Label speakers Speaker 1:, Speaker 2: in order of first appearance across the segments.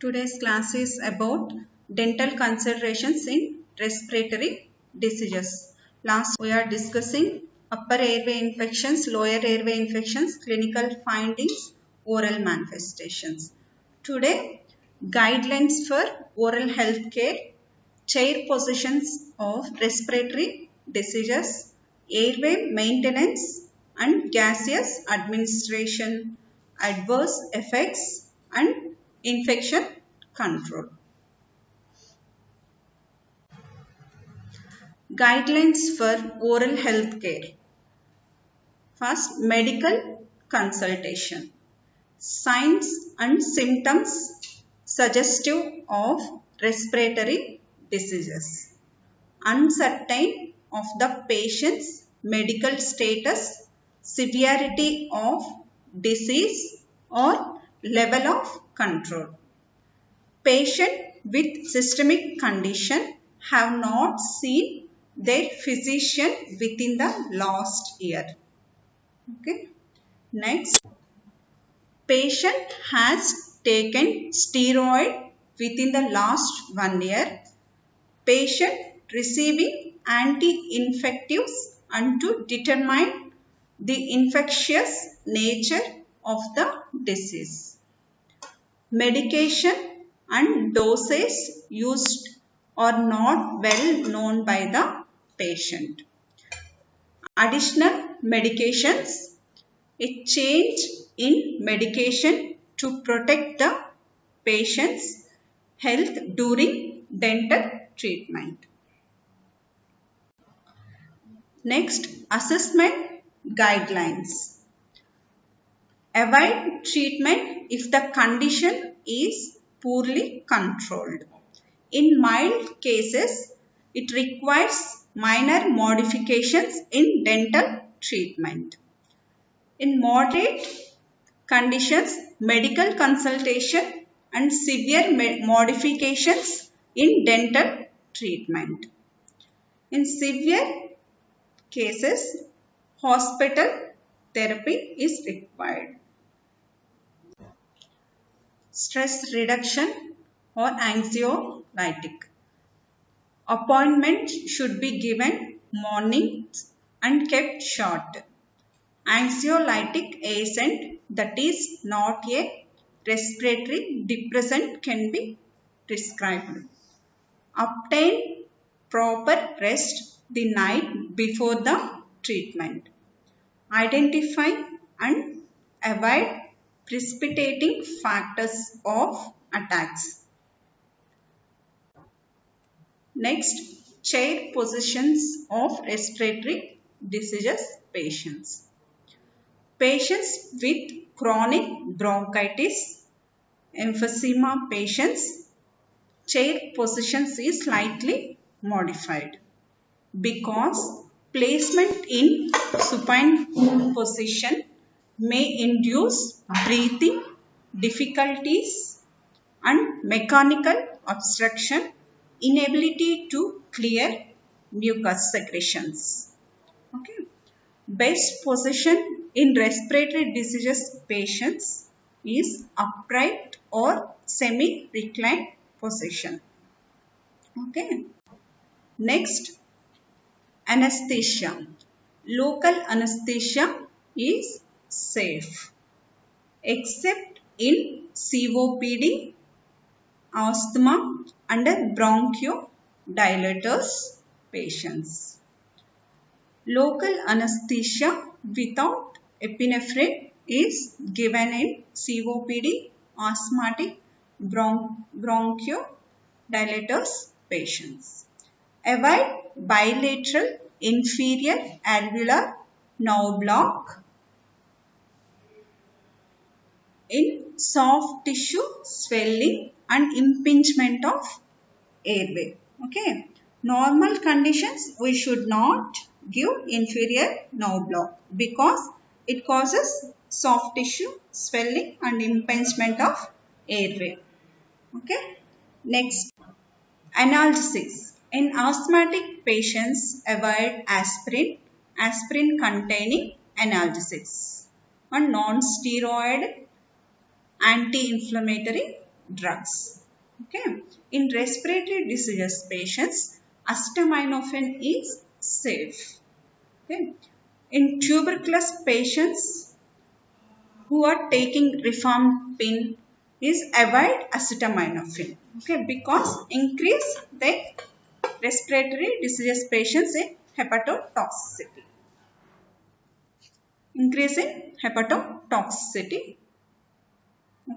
Speaker 1: Today's class is about dental considerations in respiratory diseases. Last we are discussing upper airway infections, lower airway infections, clinical findings, oral manifestations. Today, guidelines for oral health care, chair positions of respiratory diseases, airway maintenance and gaseous administration, adverse effects and infection control. Guidelines for oral health care. First, medical consultation. Signs and symptoms suggestive of respiratory diseases. Uncertain of the patient's medical status, severity of disease or level of control. Patient with systemic condition have not seen their physician within the last year. Okay. Next, patient has taken steroid within the last 1 year. Patient receiving anti-infectives and to determine the infectious nature of the disease. Medication and doses used are not well known by the patient. Additional medications, a change in medication to protect the patient's health during dental treatment. Next, assessment guidelines. Avoid treatment if the condition is poorly controlled. In mild cases, it requires minor modifications in dental treatment. In moderate conditions, medical consultation and severe modifications in dental treatment. In severe cases, hospital therapy is required. Stress reduction or anxiolytic. Appointment should be given mornings and kept short. Anxiolytic agent that is not a respiratory depressant can be prescribed. Obtain proper rest the night before the treatment. Identify and avoid precipitating factors of attacks. Next, chair positions of respiratory diseases patients. Patients with chronic bronchitis, emphysema patients, chair positions is slightly modified because placement in supine position may induce breathing difficulties and mechanical obstruction, inability to clear mucus secretions. Okay. Best position in respiratory diseases patients is upright or semi-reclined position. Okay. Next, anesthesia. Local anesthesia is safe except in COPD, asthma and bronchodilators patients. Local anesthesia without epinephrine is given in COPD, asthmatic, bronchodilators patients. Avoid bilateral inferior alveolar nerve block in soft tissue swelling and impingement of airway. Okay. Normal conditions we should not give inferior nerve block because it causes soft tissue swelling and impingement of airway. Okay. Next, analgesics. In asthmatic patients, avoid aspirin containing analgesics and non-steroid anti-inflammatory drugs. Okay. In respiratory diseases patients, acetaminophen is safe. Okay. In tuberculosis patients who are taking rifampin is avoid acetaminophen. Okay, because increase the respiratory diseases patients in hepatotoxicity. Increase in hepatotoxicity.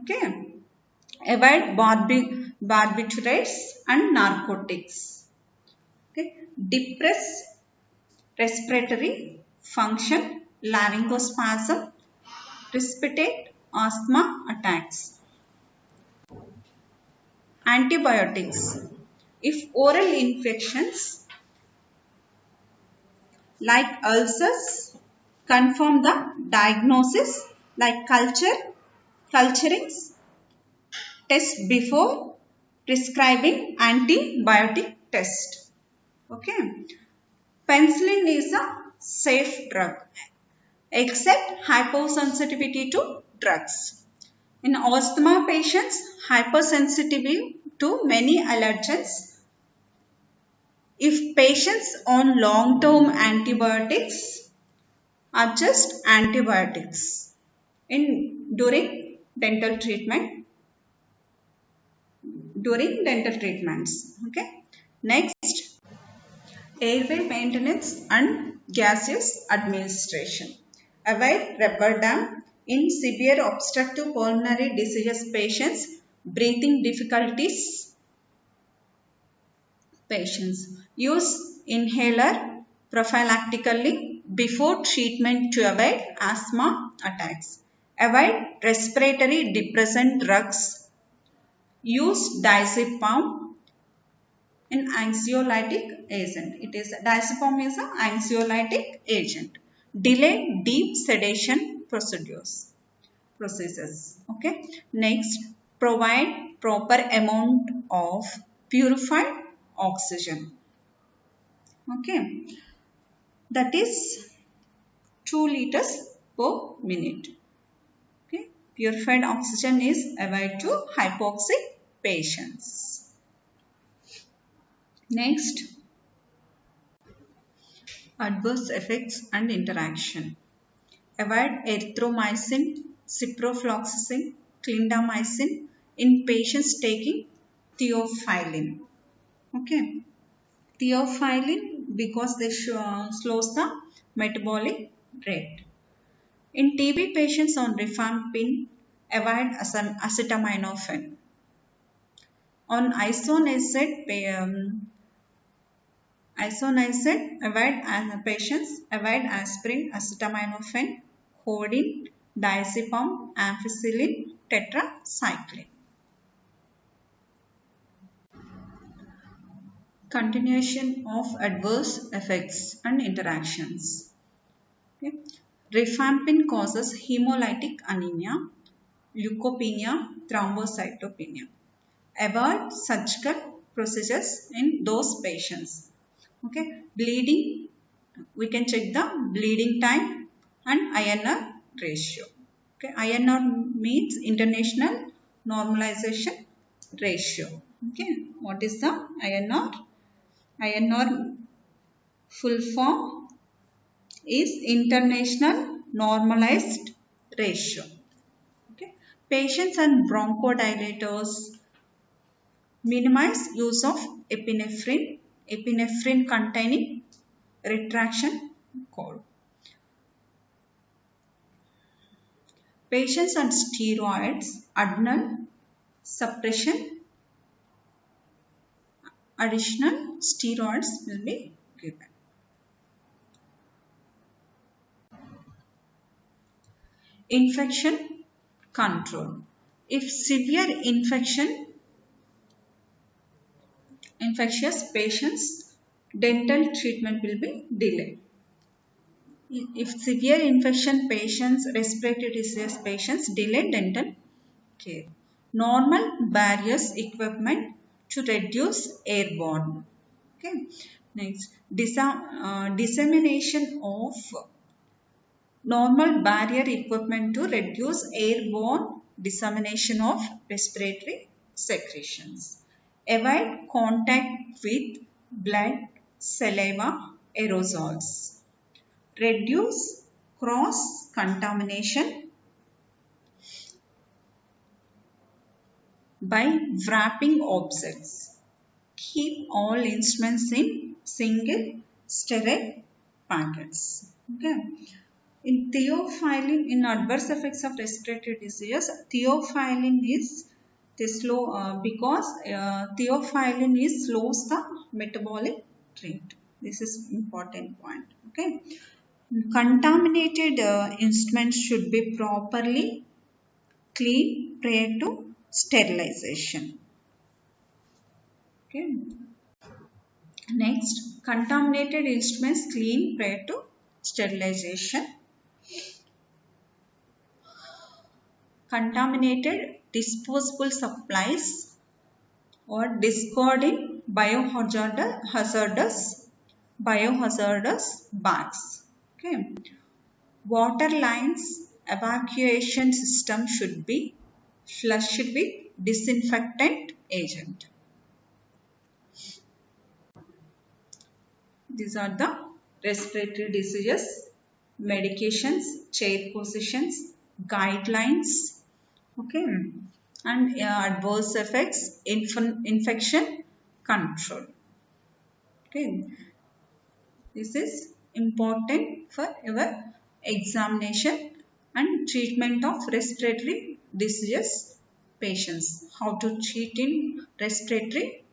Speaker 1: Okay. Avoid barbiturates and narcotics. Okay. Depress respiratory function, laryngospasm, precipitate asthma attacks. Antibiotics. If oral infections like ulcers, confirm the diagnosis like culturings, test before prescribing antibiotic test. Okay. Penicillin is a safe drug except hypersensitivity to drugs. In asthma patients, hypersensitive to many allergens. If patients on long-term antibiotics are just antibiotics during dental treatments. Okay. Next, airway maintenance and gaseous administration. Avoid rubber dam in severe obstructive pulmonary disease patients, breathing difficulties patients. Use inhaler prophylactically before treatment to avoid asthma attacks. Avoid respiratory depressant drugs. Use diazepam, an anxiolytic agent. Diazepam is an anxiolytic agent. Delay deep sedation procedures. Processes. Okay. Next, provide proper amount of purified oxygen. Okay. That is 2 liters per minute. Okay. Purified oxygen is avoided to hypoxic patients. Next, adverse effects and interaction. Avoid erythromycin, ciprofloxacin, clindamycin in patients taking theophylline. Okay. Theophylline because they slows the metabolic rate. In TB patients on rifampin, avoid acetaminophen. On isoniazid, avoid aspirin, acetaminophen, codeine, diazepam, ampicillin, tetracycline. Continuation of adverse effects and interactions. Okay. Rifampin causes hemolytic anemia, leukopenia, thrombocytopenia. Avoid surgical procedures in those patients. Okay. Bleeding, we can check the bleeding time and INR ratio. Okay. INR means International Normalization Ratio. Okay. What is the INR? INR full form is International Normalized Ratio. Okay. Patients and bronchodilators minimize use of epinephrine containing retraction code. Patients on steroids, adrenal suppression, additional steroids will be given. Infection control. If severe infectious patients, dental treatment will be delayed. If severe infection patients, respiratory disease patients, delay dental care. Normal barriers equipment to reduce airborne. Okay. Next, dissemination of normal barrier equipment to reduce airborne dissemination of respiratory secretions. Avoid contact with blood, saliva, aerosols. Reduce cross-contamination by wrapping objects. Keep all instruments in single sterile packets. Okay. In theophylline, in adverse effects of respiratory diseases, theophylline is because theophylline is slows the metabolic rate. This is important point. Okay. Contaminated instruments should be properly cleaned prior to sterilization. Okay. Next, contaminated instruments cleaned prior to sterilization. Contaminated disposable supplies or discarding biohazardous bags. Okay. Water lines evacuation system should be flushed with disinfectant agent. These are the respiratory diseases, medications, chair positions, guidelines, okay, and adverse effects, infection control. Okay, this is important for your examination and treatment of respiratory disease patients. How to treat in respiratory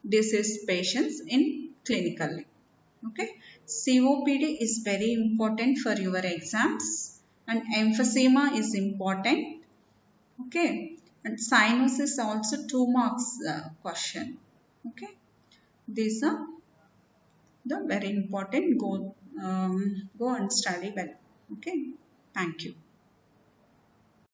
Speaker 1: disease patients in clinically. Okay, COPD is very important for your exams and emphysema is important. Okay, and sinus is also 2 marks question. Okay, these are the very important. Go and study well. Okay, thank you.